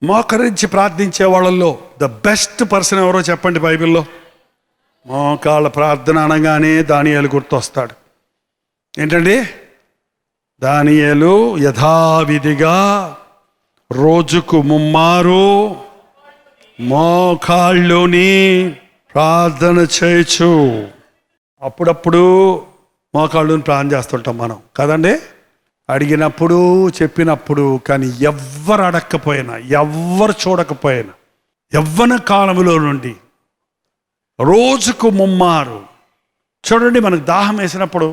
మోకరించి ప్రార్థించే వాళ్ళల్లో ద బెస్ట్ పర్సన్ ఎవరో చెప్పండి బైబిల్లో? మోకాళ్ళ ప్రార్థన అనగానే దానియేలు గుర్తొస్తాడు. ఏంటండి? దానియేలు యథావిధిగా రోజుకు 3 మారు మోకాళ్ళుని ప్రార్థన చేయొచ్చు. అప్పుడప్పుడు మోకాళ్ళుని ప్రార్థన చేస్తుంటాం మనం కదండి, అడిగినప్పుడు చెప్పినప్పుడు. కానీ ఎవ్వరు అడగకపోయినా, ఎవ్వరు చూడకపోయినా, యవ్వన కాలంలో నుండి రోజుకు 3 మారు. చూడండి, మనకు దాహం వేసినప్పుడు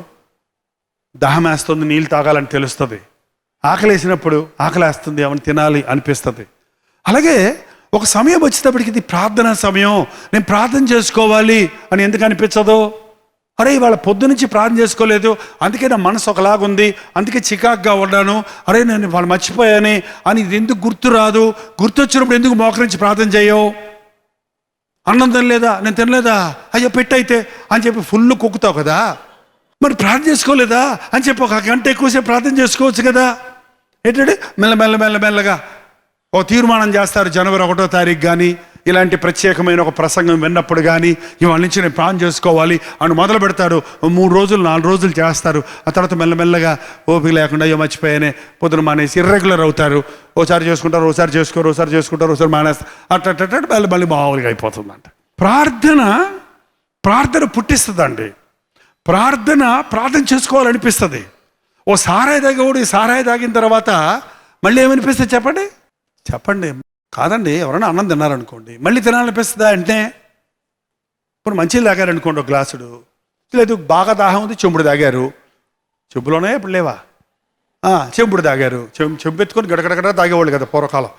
దాహం వేస్తుంది, నీళ్ళు తాగాలని తెలుస్తుంది. ఆకలి వేసినప్పుడు ఆకలి వేస్తుంది, ఏమైనా తినాలి అనిపిస్తుంది. అలాగే ఒక సమయం వచ్చేటప్పటికి ఇది ప్రార్థనా సమయం, నేను ప్రార్థన చేసుకోవాలి అని ఎందుకు అనిపించదు? అరే ఇవాళ పొద్దు నుంచి ప్రార్థన చేసుకోలేదు, అందుకే నా మనసు ఒకలాగుంది, అందుకే చికాగ్గా ఉన్నాను, అరే నేను వాళ్ళు మర్చిపోయాని అని ఇది ఎందుకు గుర్తు రాదు? గుర్తొచ్చినప్పుడు ఎందుకు మోకరించి ప్రార్థన చేయవు? అన్నం తినలేదా? నేను తినలేదా? అయ్యో పెట్టయితే అని చెప్పి ఫుల్ కుక్కుతావు కదా. మరి ప్రార్థన చేసుకోలేదా అని చెప్పి 1 గంట ఎక్కువసేపు ప్రార్థన చేసుకోవచ్చు కదా. ఏంటంటే మెల్లగా ఓ తీర్మానం చేస్తారు. జనవరి 1వ తారీఖు కానీ ఇలాంటి ప్రత్యేకమైన ఒక ప్రసంగం విన్నప్పుడు కానీ ఇవాళ నుంచి నేను ప్రార్థన చేసుకోవాలి అని మొదలు పెడతారు. 3 రోజులు 4 రోజులు చేస్తారు. ఆ తర్వాత మెల్లమెల్లగా ఓపిక లేకుండా అయ్యో మర్చిపోయానే పొద్దున మానేసి ఇర్రెగ్యులర్ అవుతారు. ఓసారి చేసుకుంటారు, ఓసారి చేసుకుంటారు, ఓసారి మానేస్తారు. అట్ట మళ్ళీ మామూలుగా అయిపోతుందంట. ప్రార్థన పుట్టిస్తుందండి. ప్రార్థన చేసుకోవాలనిపిస్తుంది. ఓ సారాయి తాగిన తర్వాత మళ్ళీ ఏమనిపిస్తుంది చెప్పండి? కాదండి, ఎవరైనా అన్నం తిన్నారనుకోండి మళ్ళీ తినాలనిపిస్తుందా? అంటే ఇప్పుడు మంచిగా తాగారనుకోండి ఒక గ్లాసుడు, లేదు బాగా దాహం ఉంది చెంబుడు తాగారు. చెంబులోనే ఇప్పుడు లేవా? చెంబుడు తాగారు. చెంబు ఎత్తుకొని గడగడగడ తాగేవాళ్ళు కదా పూర్వకాలం.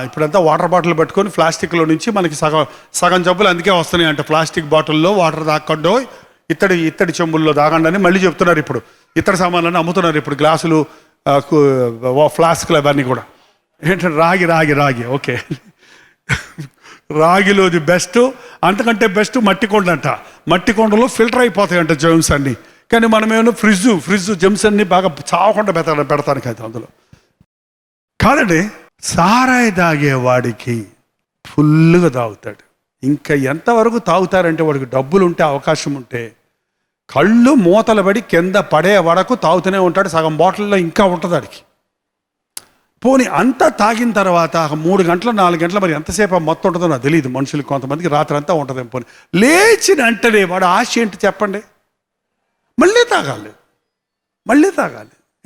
ఇప్పుడంతా వాటర్ బాటిల్ పెట్టుకొని ప్లాస్టిక్లో నుంచి మనకి సగం జబ్బులు అందుకే వస్తున్నాయి అంటే. ప్లాస్టిక్ బాటిల్లో వాటర్ తాగకుండా ఇత్తడి చెంబుల్లో తాగండి అని మళ్ళీ చెప్తున్నారు. ఇప్పుడు ఇత్తడి సామాన్లన్నీ అమ్ముతున్నారు ఇప్పుడు, గ్లాసులు, ఫ్లాస్క్లు అవన్నీ కూడా. ఏంటంటే రాగి ఓకే, రాగిలోది బెస్ట్. అంతకంటే బెస్ట్ మట్టి కొండ అంట. మట్టి కొండలో ఫిల్టర్ అయిపోతాయంట జెమ్స్ అన్నీ. కానీ మనమేమో ఫ్రిడ్జ్ జెమ్స్ అన్నీ బాగా చావకుండా పెడతాను కదా అందులో. కాదండి, సారాయి తాగేవాడికి ఫుల్గా తాగుతాడు. ఇంకా ఎంతవరకు తాగుతారంటే వాడికి డబ్బులు ఉంటే, అవకాశం ఉంటే కళ్ళు మూతలు పడి కింద పడే వరకు తాగుతూనే ఉంటాడు. సగం బాటిల్లో ఇంకా ఉంటుంది వాడికి. పోనీ అంతా తాగిన తర్వాత 3 గంటలు 4 గంటలు, మరి ఎంతసేపు మొత్తం ఉంటుందో నాకు తెలియదు. మనుషులకి కొంతమందికి రాత్రి అంతా ఉంటుంది. పోనీ లేచిన వెంటనే వాడు ఆశ ఏంటి చెప్పండి? మళ్ళీ తాగాలి.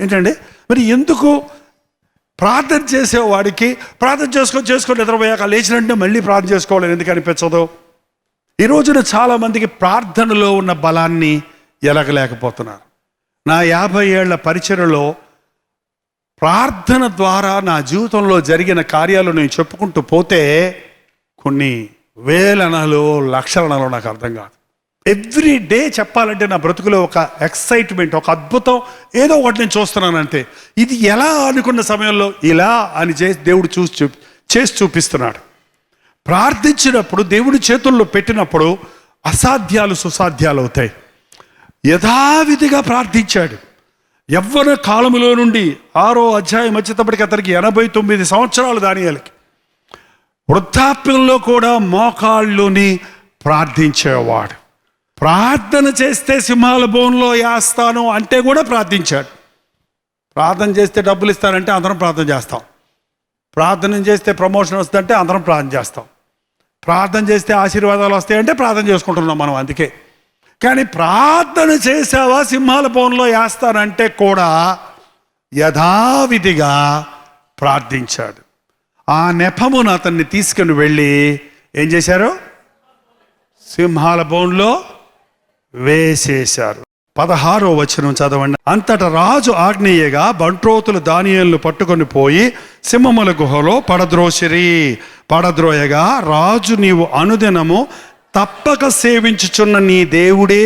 ఏంటండి మరి? ఎందుకు? ప్రార్థన చేసేవాడికి ప్రార్థన చేసుకొని నిద్రపోయాక లేచినంటే మళ్ళీ ప్రార్థన చేసుకోవాలని ఎందుకు అనిపించదు? ఈ రోజున చాలామందికి ప్రార్థనలో ఉన్న బలాన్ని ఎలగలేకపోతున్నారు. నా 50 ఏళ్ల పరిచర్యలో ప్రార్థన ద్వారా నా జీవితంలో జరిగిన కార్యాలు నేను చెప్పుకుంటూ పోతే కొన్ని వేలనలో లక్షలనలో నాకు అర్థం కాదు. ఎవ్రీ డే చెప్పాలంటే నా బ్రతుకులో ఒక ఎక్సైట్మెంట్, ఒక అద్భుతం, ఏదో ఒకటి నేను చూస్తున్నాను అంతే. ఇది ఎలా అనుకున్న సమయంలో ఇలా అని దేవుడు చేసి చూపిస్తున్నాడు. ప్రార్థించినప్పుడు, దేవుడి చేతుల్లో పెట్టినప్పుడు అసాధ్యాలు సుసాధ్యాలు అవుతాయి. యథావిధిగా ప్రార్థించాడు. యవ్వన కాలములో నుండి 6వ అధ్యాయం వచ్చేటప్పటికి అతనికి 89 సంవత్సరాలు. దానియేలుకి వృద్ధాప్యంలో కూడా మోకాళ్ళుని ప్రార్థించేవాడు. ప్రార్థన చేస్తే సింహాల బోన్లో వేస్తాను అంటే కూడా ప్రార్థించాడు. ప్రార్థన చేస్తే డబ్బులు ఇస్తారంటే అందరం ప్రార్థన చేస్తాం. ప్రార్థన చేస్తే ప్రమోషన్ వస్తుందంటే అందరం ప్రార్థన చేస్తాం. ప్రార్థన చేస్తే ఆశీర్వాదాలు వస్తాయంటే ప్రార్థన చేసుకుంటున్నాం మనం. అందుకే. కానీ ప్రార్థన చేసావా సింహాల బోన్లో వేస్తానంటే కూడా యథావిధిగా ప్రార్థించాడు. ఆ నెపమును అతన్ని తీసుకుని వెళ్ళి ఏం చేశారు? సింహాల బోన్లో వేసేశారు. 16వ వచనం చదవండి. అంతటా రాజు ఆజ్ఞేయగా బంట్రోతులు దానియేలును పట్టుకొని పోయి సింహముల గుహలో పడద్రోయగా రాజు, నీవు అనుదినము తప్పక సేవించుచున్న నీ దేవుడే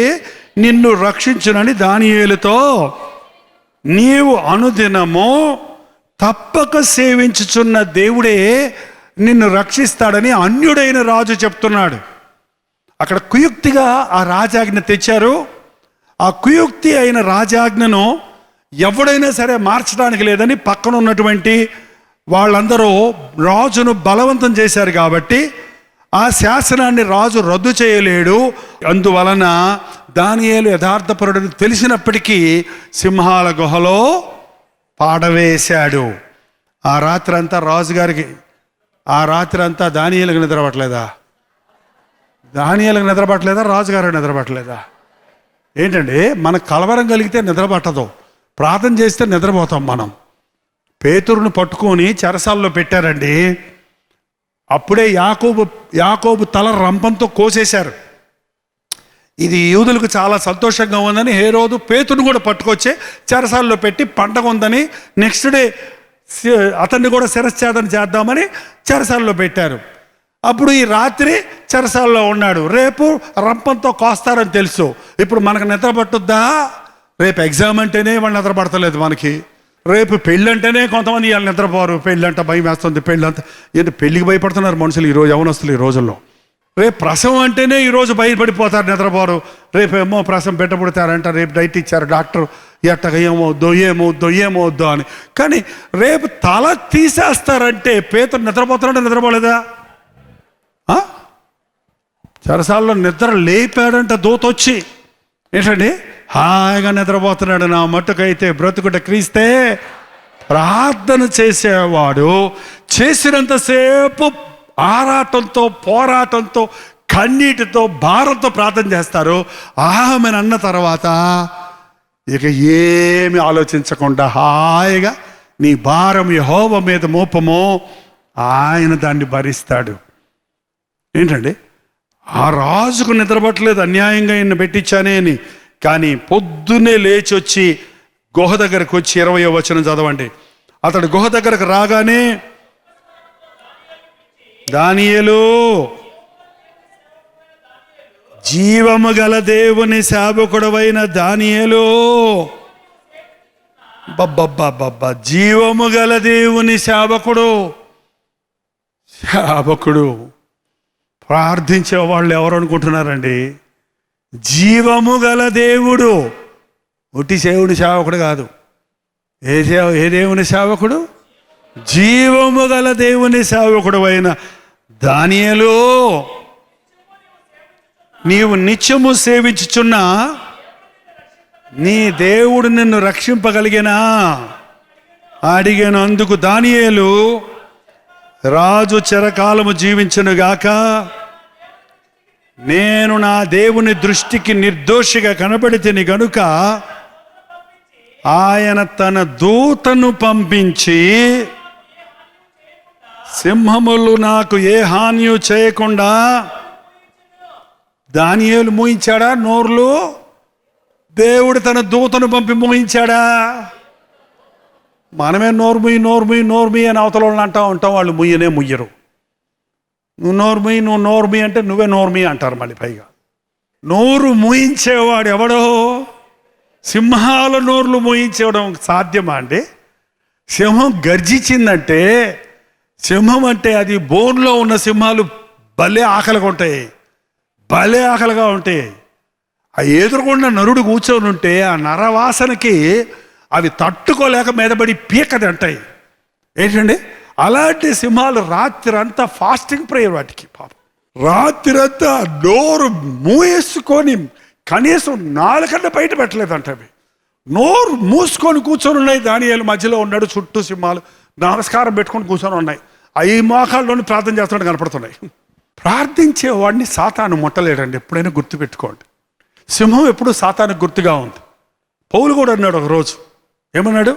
నిన్ను రక్షించునని దానియేలుతో, నీవు అనుదినము తప్పక సేవించుచున్న దేవుడే నిన్ను రక్షిస్తాడని అన్యుడైన రాజు చెప్తున్నాడు. అక్కడ కుయుక్తిగా ఆ రాజాజ్ఞ తెచ్చారు. ఆ కుయుక్తి అయిన రాజాజ్ఞను ఎవడైనా సరే మార్చడానికి లేదని పక్కన ఉన్నటువంటి వాళ్ళందరూ రాజును బలవంతం చేశారు కాబట్టి ఆ శాసనాన్ని రాజు రద్దు చేయలేడు. అందువలన దానియేలు యథార్థపరుడని తెలిసినప్పటికీ సింహాల గుహలో పాడవేశాడు. ఆ రాత్రి అంతా రాజుగారికి, ఆ రాత్రి అంతా దానియేలుకి నిద్రపట్టలేదా? దానియేలుకి నిద్రపట్టలేదా? రాజుగారికి నిద్రపట్టలేదా? ఏంటండి, మనకు కలవరం కలిగితే నిద్ర పట్టదు, ప్రార్థన చేస్తే నిద్రపోతాం మనం. పేతురుని పట్టుకొని చెరసాల్లో పెట్టారండి. అప్పుడే యాకోబు తల రంపంతో కోసేశారు. ఇది యూదులకు చాలా సంతోషంగా ఉందని హేరోదు పేతురుని కూడా పట్టుకొచ్చి చెరసాల్లో పెట్టి పండగ ఉందని నెక్స్ట్ డే అతన్ని కూడా శిరశ్ఛేదన చేద్దామని చెరసాల్లో పెట్టారు. అప్పుడు ఈ రాత్రి చెరసాల్లో ఉన్నాడు. రేపు రంపంతో కోస్తారని తెలుసు. ఇప్పుడు మనకు నిద్ర పట్టుద్దా? రేపు ఎగ్జామ్ అంటేనే వాళ్ళు నిద్ర పడతలేదు మనకి. రేపు పెళ్ళి అంటేనే కొంతమంది ఇవాళ నిద్రపోరు. పెళ్ళి అంటే భయం వేస్తుంది. పెళ్ళి అంతా ఏంటి, పెళ్ళికి భయపడుతున్నారు మనుషులు ఈరోజు, యవనస్తులు ఈ రోజుల్లో. రేపు ప్రసవం అంటేనే ఈరోజు భయపడిపోతారు, నిద్రపోరు. రేపు ఏమో ప్రసవం పెట్టబుడతారంట, రేపు డైట్ ఇచ్చారు డాక్టర్, ఎట్టగా ఏమవుద్దో అని. కానీ రేపు తల తీసేస్తారంటే పేతురు నిద్రపోతున్నాడు, నిద్రపోలేదా? చెరసాల్లో నిద్ర లేపాడంట దూతొచ్చి. ఏంటండి, హాయిగా నిద్రపోతున్నాడు. నా మట్టుకైతే బ్రతుకుట క్రీస్తే. ప్రార్థన చేసేవాడు చేసినంతసేపు ఆరాటంతో, పోరాటంతో, కన్నీటితో, భారంతో ప్రార్థన చేస్తారు. ఆమెను అన్న తర్వాత ఇక ఏమి ఆలోచించకుండా హాయిగా నీ భారం యెహోవా మీద మోపము, ఆయన దాన్ని భరిస్తాడు. ఏంటండి, ఆ రాజుకు నిద్రపట్టలేదు, అన్యాయంగా ఈయన పెట్టించానే అని. కానీ పొద్దున్నే లేచి వచ్చి గుహ దగ్గరకు వచ్చి 20వ వచనం చదవండి. అతడు గుహ దగ్గరకు రాగానే, దానియేలు, జీవము గల దేవుని సేవకుడవైన దానియేలు, బబ్బబ్బబ్బబ్బా, జీవము గల దేవుని సేవకుడు. ప్రార్థించే వాళ్ళు ఎవరు అనుకుంటున్నారండి? జీవము గల దేవుడు. ఒట్టి దేవుని సేవకుడు కాదు. ఏ దేవుని సేవకుడు? జీవము గల దేవుని సేవకుడు అయిన దానియేలు, నీవు నిత్యము సేవించుచున్న నీ దేవుడు నిన్ను రక్షింపగలిగినా అడిగాను. అందుకు దానియేలు, రాజు చిరకాలము జీవించునుగాక, నేను నా దేవుని దృష్టికి నిర్దోషిగా కనబడితిని గనుక ఆయన తన దూతను పంపించి సింహములు నాకు ఏ హానియు చేయకుండా. దానియేలు మూయించాడా నోర్లు? దేవుడు తన దూతను పంపి మూయించాడా? మనమే నోర్మి అని అవతల వాళ్ళని అంటూ ఉంటాం, వాళ్ళు ముయ్యరు. నువ్వు నోర్మి అంటే నువ్వే నోర్మి అంటారు. మళ్ళీ పైగా నోరు మూయించేవాడు ఎవడో? సింహాల నోర్లు మూయించేవడం సాధ్యమా అండి? సింహం గర్జించిందంటే, సింహం అంటే అది బోన్లో ఉన్న సింహాలు భలే ఆకలిగా ఉంటాయి. ఆ ఎదురుకుండా నరుడు కూర్చొని ఉంటే ఆ నరవాసనకి అవి తట్టుకోలేక మీదపడి పీకది అంటాయి. ఏంటండి, అలాంటి సింహాలు రాత్రి అంతా ఫాస్టింగ్ ప్రేయర్. వాటికి పాపం రాత్రి అంతా నోరు మూసుకొని కనీసం నాలుకన్నా బయట పెట్టలేదంట. అవి నోరు మూసుకొని కూర్చొని ఉన్నాయి. దానియేలు మధ్యలో ఉన్నాడు, చుట్టూ సింహాలు నమస్కారం పెట్టుకొని కూర్చొని ఉన్నాయి. అవి మోకాల్లోని ప్రార్థన చేస్తున్నట్టు కనపడుతున్నాయి. ప్రార్థించేవాడిని సాతాను ముట్టలేడండి, ఎప్పుడైనా గుర్తుపెట్టుకోండి. సింహం ఎప్పుడు సాతానికి గుర్తుగా ఉంది. పౌలు కూడా అన్నాడు ఒకరోజు, ఏమన్నాడు?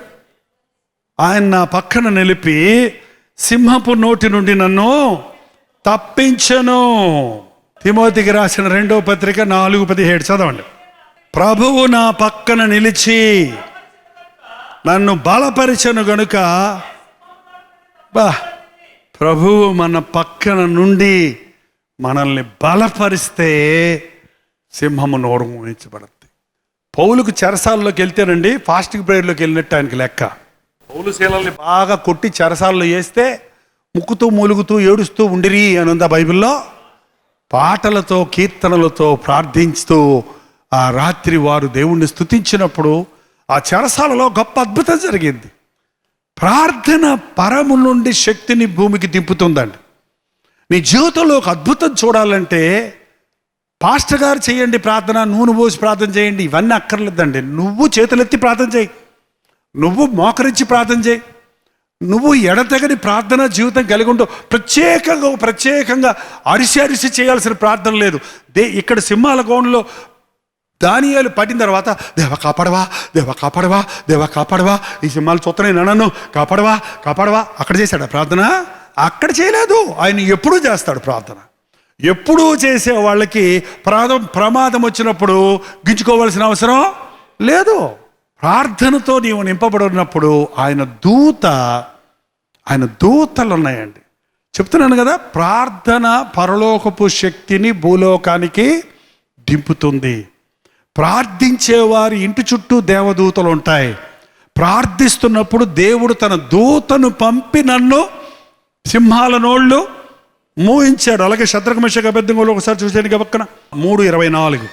ఆయన నా పక్కన నిలిపి సింహపు నోటి నుండి నన్ను తప్పించను. తిమోతికి రాసిన 2వ పత్రిక 4:17 చదవండి. ప్రభువు నా పక్కన నిలిచి నన్ను బలపరిచను గనుక. ప్రభువు మన పక్కన నుండి మనల్ని బలపరిస్తే సింహము నోరు మూయించబడుతుంది. పౌలుకు చెరసాల్లోకి వెళ్తేనండి ఫాస్టింగ్ ప్రేయర్లోకి వెళ్ళినట్టు ఆయనకి లెక్క. పౌలు శీలల్ని బాగా కొట్టి చెరసాల్లో వేస్తే ముక్కుతూ మూలుగుతూ ఏడుస్తూ ఉండిరి అని ఉందా బైబిల్లో. పాటలతో కీర్తనలతో ప్రార్థించుతూ ఆ రాత్రి వారు దేవుణ్ణి స్తుతించినప్పుడు ఆ చెరసాలలో గొప్ప అద్భుతం జరిగింది. ప్రార్థన పరము నుండి శక్తిని భూమికి దింపుతుందండి. నీ జీవితంలో ఒక అద్భుతం చూడాలంటే పాస్టర్ గారు చేయండి ప్రార్థన, నూనె పోసి ప్రార్థన చేయండి, ఇవన్నీ అక్కర్లేదండి. నువ్వు చేతులెత్తి ప్రార్థన చేయి, నువ్వు మోకరించి ప్రార్థన చేయి, నువ్వు ఎడతెగని ప్రార్థన జీవితం కలిగి ఉంటూ ప్రత్యేకంగా అరిసి చేయాల్సిన ప్రార్థన లేదు. ఇక్కడ సింహాల గోణంలో దానియేలు పట్టిన తర్వాత దేవ కాపాడవా, దేవ కాపాడవా, దేవ కాపాడవా, ఈ సింహాలు చూస్తున్నాయి నన్ను కాపాడవా కాపాడవా. అక్కడ చేశాడు ప్రార్థన? అక్కడ చేయలేదు. ఆయన ఎప్పుడూ చేస్తాడు ప్రార్థన. ఎప్పుడూ చేసే వాళ్ళకి ప్రమాదం వచ్చినప్పుడు గించుకోవాల్సిన అవసరం లేదు. ప్రార్థనతో నీవు నింపబడినప్పుడు ఆయన దూతలు ఉన్నాయండి. చెప్తున్నాను కదా, ప్రార్థన పరలోకపు శక్తిని భూలోకానికి దింపుతుంది. ప్రార్థించేవారి ఇంటి చుట్టూ దేవదూతలు ఉంటాయి. ప్రార్థిస్తున్నప్పుడు దేవుడు తన దూతను పంపి నన్ను సింహాల నోళ్ళు మూయించాడు. అలాగే శద్రక మేషక అబేద్నెగోలు ఒకసారి చూసాను పక్కన 3:24.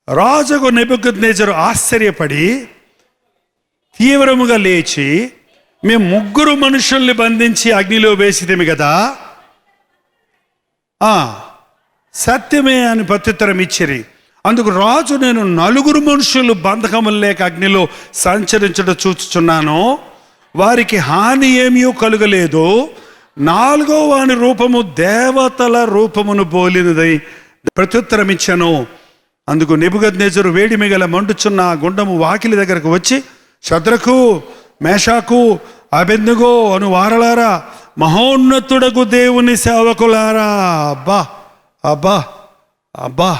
రాజుకు నెబుకద్నెజరు ఆశ్చర్యపడి తీవ్రముగా లేచి, మేము 3 మనుషుల్ని బంధించి అగ్నిలో వేసిదేమి కదా, సత్యమే అని ప్రత్యుత్తరం ఇచ్చిరి. అందుకు రాజు, నేను 4 మనుషులు బంధకములు లేక అగ్నిలో సంచరించడం చూచుచున్నాను, వారికి హాని ఏమీ కలుగలేదు. 4వ వాని రూపము దేవతల రూపమును పోలినదై ప్రత్యుత్తరం ఇచ్చాను. అందుకు నెబుకద్నెజరు వేడిమి గల మండుచున్న గుండము వాకిలి దగ్గరకు వచ్చి, శద్రకు మేషాకు అబేద్నెగో అను వారలారా, మహోన్నతుడకు దేవుని సేవకులారా. అబ్బా అబ్బా అబ్బా,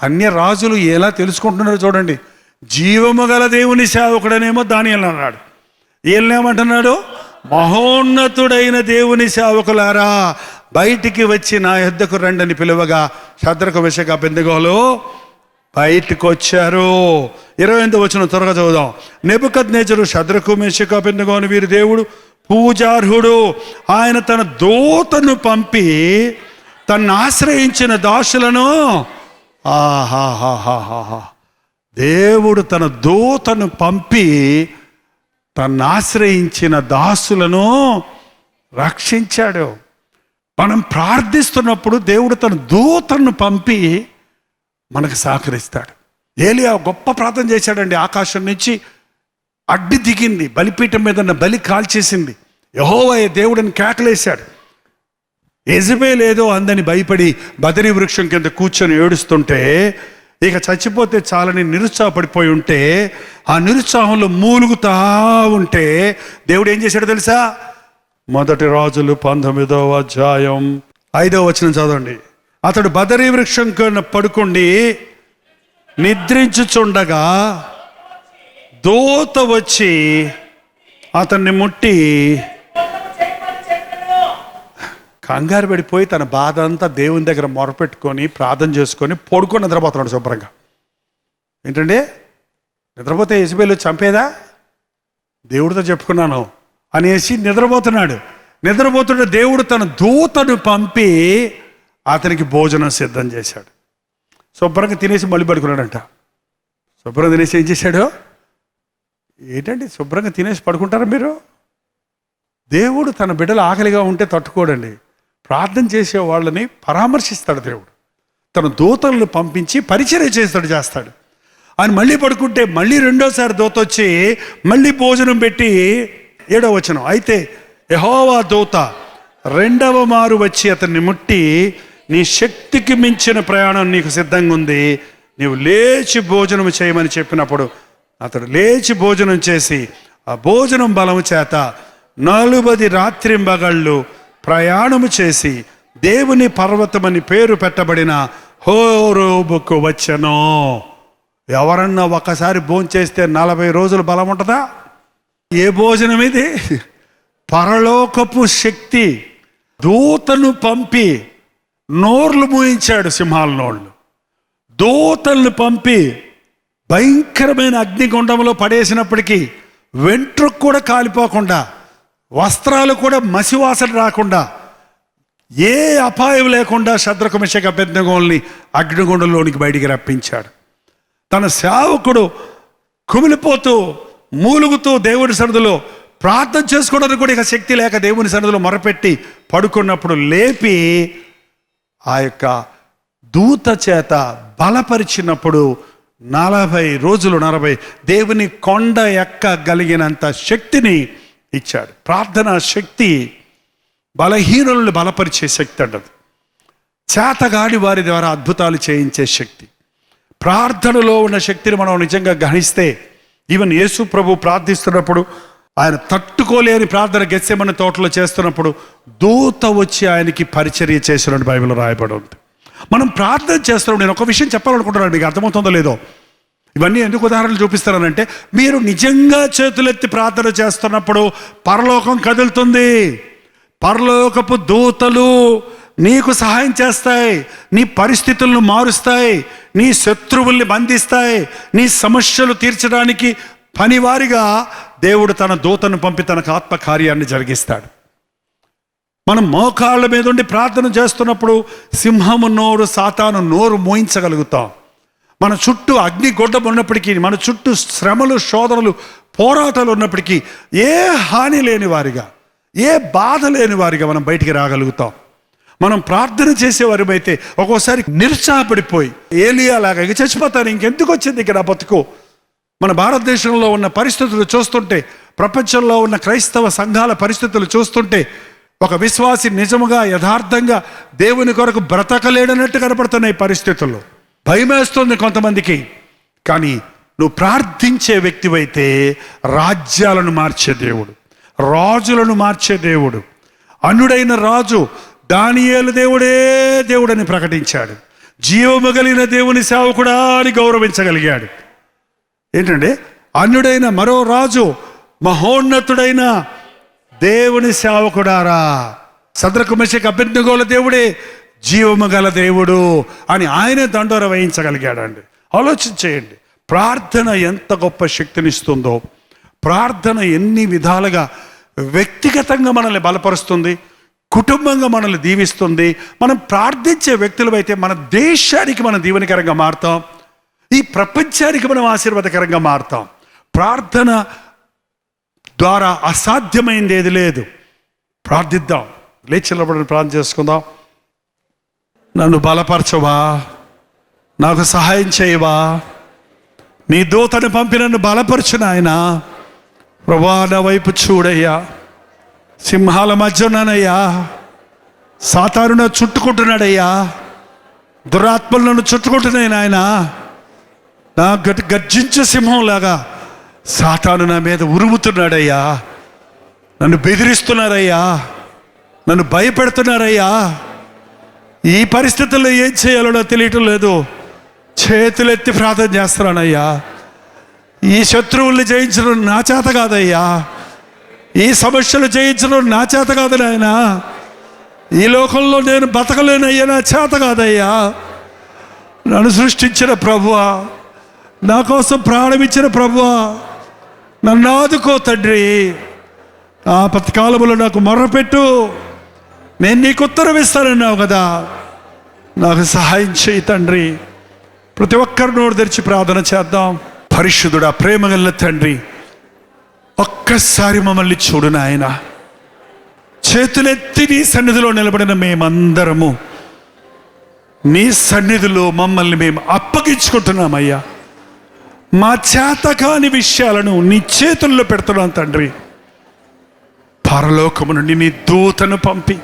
అన్య రాజులు ఎలా తెలుసుకుంటున్నారో చూడండి. జీవము గల దేవుని సేవకుడనేమో దానియేలు అన్నాడు. ఏమేమంటున్నాడు? మహోన్నతుడైన దేవుని సేవకులారా, బయటికి వచ్చి నా యొద్దకు రండని పిలువగా శద్రకు మేషాకు అబేద్నెగోలు బయటికి వచ్చారు. 28వ వచనం త్వరగా చదువుదాం. నెబుకద్నెజరు శద్రకు మేషాకు అబేద్నెగోను వీరి దేవుడు పూజార్హుడు, ఆయన తన దూతను పంపి తన్ను ఆశ్రయించిన దాసులను, దేవుడు తన దూతను పంపి తన్ను ఆశ్రయించిన దాసులను రక్షించాడు. మనం ప్రార్థిస్తున్నప్పుడు దేవుడు తన దూతను పంపి మనకు సహకరిస్తాడు. ఏలియా గొప్ప ప్రార్థన చేశాడండి. ఆకాశం నుంచి అడ్డు దిగింది, బలిపీఠం మీద ఉన్న బలి కాల్చేసింది. యెహోవా దేవుడిని కేకలేశాడు. యెజబెల్ ఏదో అందని భయపడి బదరీ వృక్షం కింద కూర్చొని ఏడుస్తుంటే, ఇక చచ్చిపోతే చాలని నిరుత్సాహపడిపోయి ఉంటే, ఆ నిరుత్సాహంలో మూలుగుతా ఉంటే దేవుడు ఏం చేశాడో తెలుసా? 1 రాజులు 19వ అధ్యాయం 5వ వచనం చదవండి. అతడు బదరీ వృక్షం కింద పడుకుండి నిద్రించుచుండగా దూత వచ్చి అతన్ని ముట్టి కంగారు పడిపోయి తన బాధ అంతా దేవుని దగ్గర మొరపెట్టుకొని ప్రార్థన చేసుకొని పడుకొని నిద్రపోతున్నాడు శుభ్రంగా. ఏంటంటే నిద్రపోతే యెజబెల్ చంపేదా, దేవుడితో చెప్పుకున్నాను అనేసి నిద్రపోతుంటే దేవుడు తన దూతను పంపి అతనికి భోజనం సిద్ధం చేశాడు. శుభ్రంగా తినేసి మళ్ళీ పడుకున్నాడంట. శుభ్రంగా తినేసి ఏం చేశాడు? ఏంటండి శుభ్రంగా తినేసి పడుకుంటారా మీరు? దేవుడు తన బిడ్డలు ఆకలిగా ఉంటే తట్టుకోడండి. ప్రార్థన చేసే వాళ్ళని పరామర్శిస్తాడు దేవుడు. తన దూతలను పంపించి పరిచర్య చేస్తాడు. ఆయన మళ్ళీ పడుకుంటే మళ్ళీ 2వసారి దూత వచ్చి మళ్ళీ భోజనం పెట్టి 7వ వచనం. అయితే యెహోవా దూత 2వ మారు వచ్చి అతన్ని ముట్టి, నీ శక్తికి మించిన ప్రయాణం నీకు సిద్ధంగా ఉంది, నీవు లేచి భోజనం చేయమని చెప్పినప్పుడు అతడు లేచి భోజనం చేసి ఆ భోజనం బలము చేత 40 రాత్రింబగళ్ళు ప్రయాణము చేసి దేవుని పర్వతమని పేరు పెట్టబడిన హోరేబుకు వచ్చెను. ఎవరన్నా ఒకసారి భోంచేస్తే 40 రోజులు బలం ఉంటుందా? ఏ భోజనం ఇది? పరలోకపు శక్తి దూతను పంపి నోర్లు మూయించాడు, సింహాల నోళ్ళు. దూతలను పంపి భయంకరమైన అగ్నిగుండంలో పడేసినప్పటికీ వెంట్రుకు కూడా కాలిపోకుండా, వస్త్రాలు కూడా మసివాసన రాకుండా, ఏ అపాయం లేకుండా శద్రకు మేషాకు అబేద్నెగోల్ని అగ్నిగుండంలోనికి బయటికి రప్పించాడు. తన సేవకుడు కుమిలిపోతూ మూలుగుతూ దేవుడి సన్నిధిలో ప్రార్థన చేసుకోవడానికి కూడా ఇక శక్తి లేక దేవుని సన్నిధిలో మొరపెట్టి పడుకున్నప్పుడు లేపి ఆ యొక్క దూత చేత బలపరిచినప్పుడు 40 రోజులు దేవుని కొండ ఎక్కగలిగినంత శక్తిని ఇచ్చాడు. ప్రార్థన శక్తి బలహీనులను బలపరిచే శక్తి అంటది. చేతగాని వారి ద్వారా అద్భుతాలు చేయించే శక్తి. ప్రార్థనలో ఉన్న శక్తిని మనం నిజంగా గ్రహిస్తే, ఈవెన్ యేసు ప్రభు ప్రార్థిస్తున్నప్పుడు ఆయన తట్టుకోలేని ప్రార్థన గెత్సేమనే తోటలో చేస్తున్నప్పుడు దూత వచ్చి ఆయనకి పరిచర్య చేసినట్టు బైబిల్లో రాయబడి ఉంది. మనం ప్రార్థన చేస్తున్నాం. నేను ఒక విషయం చెప్పాలనుకుంటున్నాను, మీకు అర్థమవుతుందో లేదో. ఇవన్నీ ఎందుకు ఉదాహరణలు చూపిస్తానంటే, మీరు నిజంగా చేతులెత్తి ప్రార్థన చేస్తున్నప్పుడు పరలోకం కదులుతుంది. పరలోకపు దూతలు నీకు సహాయం చేస్తాయి, నీ పరిస్థితులను మారుస్తాయి, నీ శత్రువుల్ని బంధిస్తాయి, నీ సమస్యలు తీర్చడానికి పనివారిగా దేవుడు తన దూతను పంపి తనకు ఆత్మకార్యాన్ని జరిగిస్తాడు. మనం మోకాళ్ళ మీద ఉండి ప్రార్థన చేస్తున్నప్పుడు సింహము నోరు, సాతాను నోరు మోయించగలుగుతాం. మన చుట్టూ అగ్నిగొడ్డం ఉన్నప్పటికీ, మన చుట్టూ శ్రమలు, శోధనలు, పోరాటాలు ఉన్నప్పటికీ ఏ హాని లేని వారిగా, ఏ బాధ లేని వారిగా మనం బయటికి రాగలుగుతాం. మనం ప్రార్థన చేసేవారిమైతే ఒక్కోసారి నిరుత్సాహపడిపోయి ఏలియాలాగా ఇక చచ్చిపోతాను, ఇంకెందుకు వచ్చింది ఇక్కడ బతుకు. మన భారతదేశంలో ఉన్న పరిస్థితులు చూస్తుంటే, ప్రపంచంలో ఉన్న క్రైస్తవ సంఘాల పరిస్థితులు చూస్తుంటే, ఒక విశ్వాసి నిజముగా యథార్థంగా దేవుని కొరకు బ్రతకలేడనట్టు కనపడుతున్నాయి పరిస్థితుల్లో. భయమేస్తుంది కొంతమందికి. కానీ నువ్వు ప్రార్థించే వ్యక్తివైతే రాజ్యాలను మార్చే దేవుడు, రాజులను మార్చే దేవుడు. అన్యుడైన రాజు దానియేలు దేవుడే దేవుడని ప్రకటించాడు. జీవము కలిగిన దేవుని సేవకుడా అని గౌరవించగలిగాడు. ఏంటంటే అన్యుడైన మరో రాజు మహోన్నతుడైన దేవుని సేవకుడారా, సద్రకు మెషకు అబేద్నెగోల దేవుడే జీవము గల దేవుడు అని ఆయన దండోర వేయించగలిగాడండి. ఆలోచించేయండి, ప్రార్థన ఎంత గొప్ప శక్తినిస్తుందో. ప్రార్థన ఎన్ని విధాలుగా వ్యక్తిగతంగా మనల్ని బలపరుస్తుంది, కుటుంబంగా మనల్ని దీవిస్తుంది. మనం ప్రార్థించే వ్యక్తులమైతే మన దేశానికి మనం దీవెనకరంగా మారుతాం, ఈ ప్రపంచానికి మనం ఆశీర్వాదకరంగా మారుతాం. ప్రార్థన ద్వారా అసాధ్యమైంది ఏది లేదు. ప్రార్థిద్దాం, లేచి నిలబడి ప్రార్థన చేసుకుందాం. నన్ను బలపరచవా, నాకు సహాయం చేయవా, నీ దూతను పంపి నన్ను బలపరచు నాయన. ప్రభువా నా వైపు చూడయ్యా, సింహాల మధ్య ఉన్నానయ్యా, సాతాను నన్ను చుట్టుకుంటున్నాడయ్యా, దురాత్మలు నన్ను చుట్టుకుంటున్నాయి నాయన. నా గర్జించే సింహంలాగా సాతాను నా మీద ఉరుముతున్నాడయ్యా, నన్ను బెదిరిస్తున్నారయ్యా, నన్ను భయపెడుతున్నారయ్యా. ఈ పరిస్థితుల్లో ఏం చేయాలో నాకు తెలియటం లేదు. చేతులెత్తి ప్రార్థన చేస్తున్నానయ్యా. ఈ శత్రువుల్ని జయించడం నా చేత కాదయ్యా, ఈ సమస్యలు జయించడం నా చేత కాదు నాయనా. ఈ లోకంలో నేను బతకలేనయ్యా, నా చేత కాదయ్యా. నన్ను సృష్టించిన ప్రభువా, నా కోసం ప్రాణమిచ్చిన ప్రభువా, నన్ను ఆదుకో తండ్రి. ఆపత్కాలములో నాకు మొర్రపెట్టు, నేను నీకు ఉత్తరం ఇస్తానన్నావు కదా, నాకు సహాయం చేయి తండ్రి. ప్రతి ఒక్కరు నోరు తెరిచి ప్రార్థన చేద్దాం. పరిశుద్ధుడా, ప్రేమగల తండ్రి, ఒక్కసారి మమ్మల్ని చూడు నాయన. చేతులెత్తి నీ సన్నిధిలో నిలబడిన మేమందరము నీ సన్నిధిలో మమ్మల్ని మేము అప్పగించుకుంటున్నామయ్యా. మా చేతకాని విషయాలను నీ చేతుల్లో పెడుతున్నాం తండ్రి. పరలోకము నుండి నీ దూతను పంపి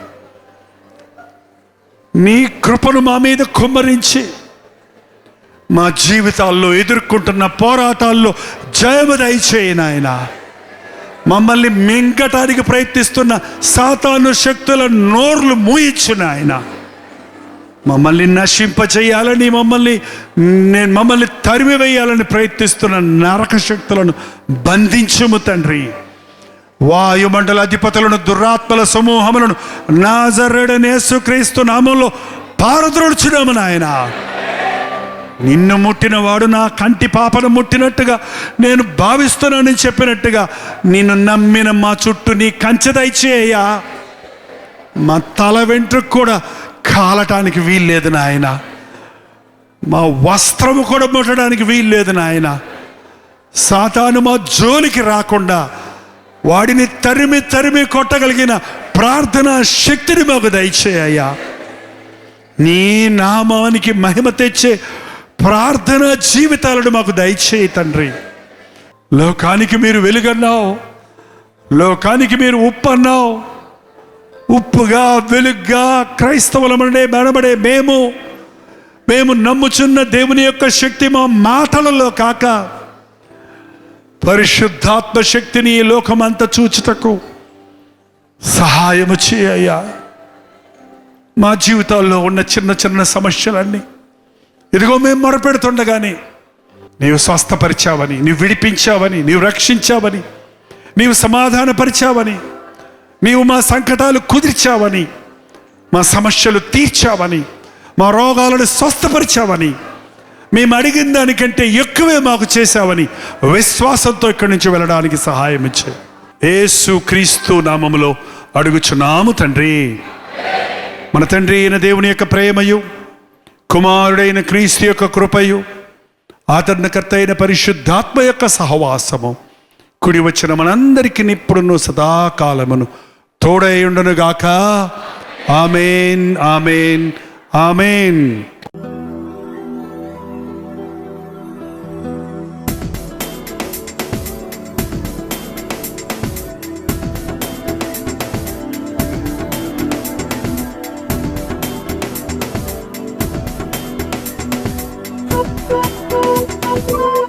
నీ కృపను మా మీద కుమ్మరించి మా జీవితాల్లో ఎదుర్కొంటున్న పోరాటాల్లో జయము దయచేయి నాయన. మమ్మల్ని మింగటానికి ప్రయత్నిస్తున్న సాతాను శక్తుల నోర్లు మూయించు నాయన. మమ్మల్ని నశింపచేయాలని, మమ్మల్ని తరిమివేయాలని ప్రయత్నిస్తున్న నరక శక్తులను బంధించుము తండ్రి. వాయుమండల అధిపతులను, దురాత్మల సమూహములను నాజరేయుడైన యేసుక్రీస్తు నామములో పారద్రోడుచున్నాము నాయన. నిన్ను ముట్టిన వాడు నా కంటి పాపను ముట్టినట్టుగా నేను భావిస్తున్నానని చెప్పినట్టుగా నిన్ను నమ్మిన మా చుట్టూ నీ కంచె దయచేయ్యా. మా తల వెంట్రుకు కూడా కాలటానికి వీల్లేదు నాయన, మా వస్త్రము కూడా ముట్టడానికి వీల్లేదు నాయన. సాతాను మా జోలికి రాకుండా వాడిని తరిమి తరిమి కొట్టగలిగిన ప్రార్థన శక్తిని మాకు దయచేయ్యా. నీ నామానికి మహిమ తెచ్చే ప్రార్థన జీవితాలను మాకు దయచేయి తండ్రి. లోకానికి మీరు వెలుగన్నావు, లోకానికి మీరు ఉప్పు అన్నావు. ఉప్పుగా వెలుగ్గా క్రైస్తవులమనే మనబడే మేము నమ్ముచున్న దేవుని యొక్క శక్తి మా మాటలలో కాక పరిశుద్ధాత్మ శక్తిని ఈ లోకమంతా చూచుటకు సహాయము చేయయ్యా. మా జీవితాల్లో ఉన్న చిన్న చిన్న సమస్యలన్నీ ఇదిగో మేము మొరపెడుతుండగానే నీవు స్వస్థపరిచావని, నీవు విడిపించావని, నీవు రక్షించావని, నీవు సమాధానపరిచావని, నీవు మా సంకటాలు కుదిర్చావని, మా సమస్యలు తీర్చావని, మా రోగాలను స్వస్థపరిచావని, మేము అడిగిన దానికంటే ఎక్కువే మాకు చేశావని విశ్వాసంతో ఇక్కడి నుంచి వెళ్ళడానికి సహాయం ఇచ్చే యేసు క్రీస్తు నామములో అడుగుచున్నాము తండ్రి. మన తండ్రి అయిన దేవుని యొక్క ప్రేమయు, కుమారుడైన క్రీస్తు యొక్క కృపయు, ఆదరణకర్త అయిన పరిశుద్ధాత్మ యొక్క సహవాసము కుడి వచ్చిన మనందరికీ ఇప్పుడును సదాకాలమును తోడై ఉండునుగాక. ఆమేన్, ఆమేన్, ఆమేన్. Thank you.